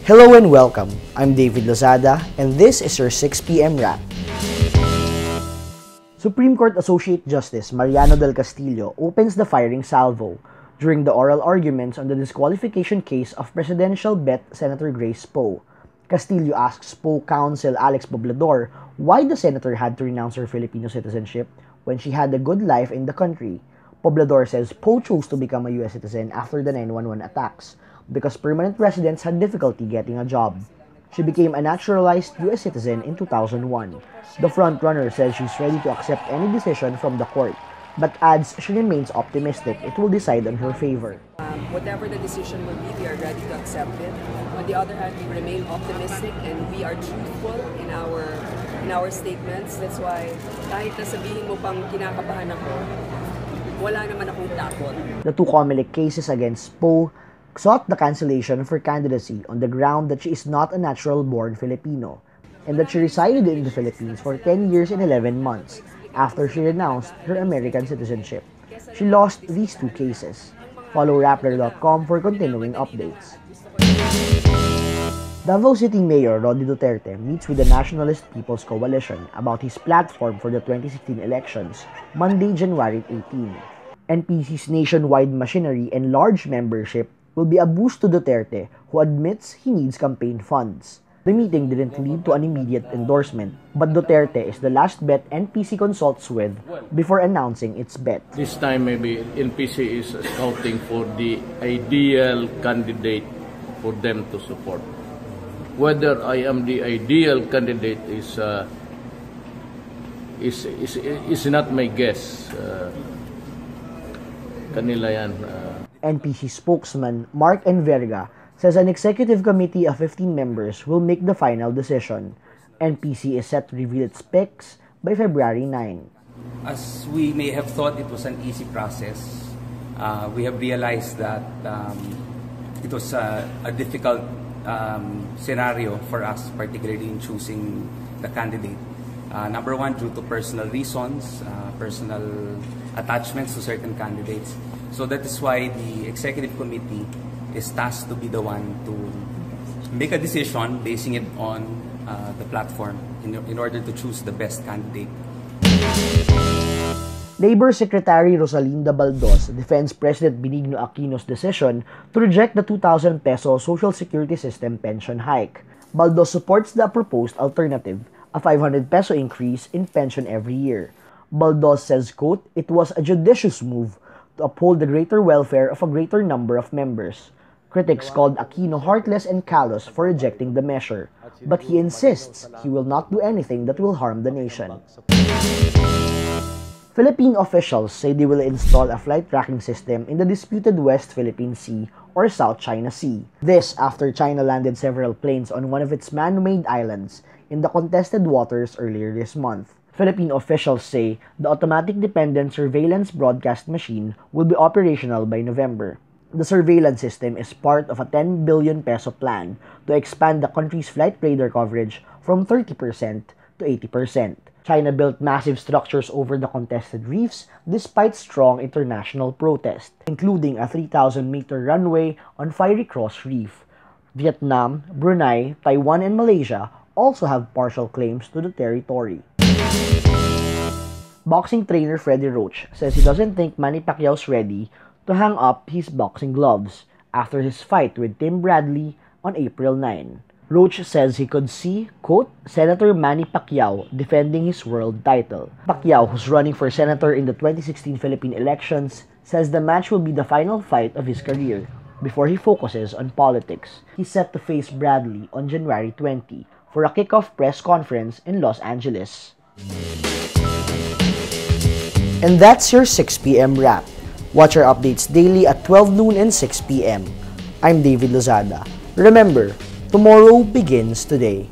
Hello and welcome. I'm David Lozada, and this is your 6 p.m. wrap. Supreme Court Associate Justice Mariano del Castillo opens the firing salvo during the oral arguments on the disqualification case of presidential bet Senator Grace Poe. Castillo asks Poe counsel Alex Poblador why the senator had to renounce her Filipino citizenship when she had a good life in the country. Poblador says Poe chose to become a U.S. citizen after the 9/11 attacks because permanent residents had difficulty getting a job. She became a naturalized U.S. citizen in 2001. The frontrunner says she's ready to accept any decision from the court, but adds she remains optimistic it will decide in her favor. Whatever the decision will be, we are ready to accept it. On the other hand, we remain optimistic and we are truthful in our statements. That's why kahit na sabihin mo pang kinakabahan ako, wala naman akong takot. The two Comelec cases against Poe sought the cancellation of her candidacy on the ground that she is not a natural-born Filipino and that she resided in the Philippines for 10 years and 11 months after she renounced her American citizenship. She lost these two cases. Follow Rappler.com for continuing updates. Davao City Mayor Rody Duterte meets with the Nationalist People's Coalition about his platform for the 2016 elections Monday, January 18. NPC's nationwide machinery and large membership will be a boost to Duterte, who admits he needs campaign funds. The meeting didn't lead to an immediate endorsement, but Duterte is the last bet NPC consults with before announcing its bet. This time maybe NPC is scouting for the ideal candidate for them to support. Whether I am the ideal candidate is not my guess. Kanila yan. NPC spokesman Mark Enverga says an executive committee of 15 members will make the final decision. NPC is set to reveal its picks by February 9. As we may have thought it was an easy process, we have realized that it was a difficult scenario for us, particularly in choosing the candidate. Number one, due to personal reasons, personal attachments to certain candidates. So that is why the executive committee is tasked to be the one to make a decision basing it on the platform in order to choose the best candidate. Labor Secretary Rosalinda Baldos defends President Benigno Aquino's decision to reject the 2,000 peso Social Security System pension hike. Baldos supports the proposed alternative, a 500 peso increase in pension every year. Baldos says, quote, "It was a judicious move to uphold the greater welfare of a greater number of members." Critics called Aquino heartless and callous for rejecting the measure, but he insists he will not do anything that will harm the nation. Philippine officials say they will install a flight tracking system in the disputed West Philippine Sea or South China Sea. This after China landed several planes on one of its man-made islands in the contested waters earlier this month. Philippine officials say the automatic dependent surveillance broadcast machine will be operational by November. The surveillance system is part of a 10 billion peso plan to expand the country's flight radar coverage from 30% to 80%. China built massive structures over the contested reefs despite strong international protest, including a 3,000-meter runway on Fiery Cross Reef. Vietnam, Brunei, Taiwan, and Malaysia also have partial claims to the territory. Boxing trainer Freddie Roach says he doesn't think Manny Pacquiao's ready to hang up his boxing gloves after his fight with Tim Bradley on April 9. Roach says he could see, quote, Senator Manny Pacquiao defending his world title. Pacquiao, who's running for senator in the 2016 Philippine elections, says the match will be the final fight of his career before he focuses on politics. He's set to face Bradley on January 20 for a kickoff press conference in Los Angeles. And that's your 6 p.m. wrap. Watch our updates daily at 12 noon and 6 p.m. I'm David Lozada. Remember, tomorrow begins today.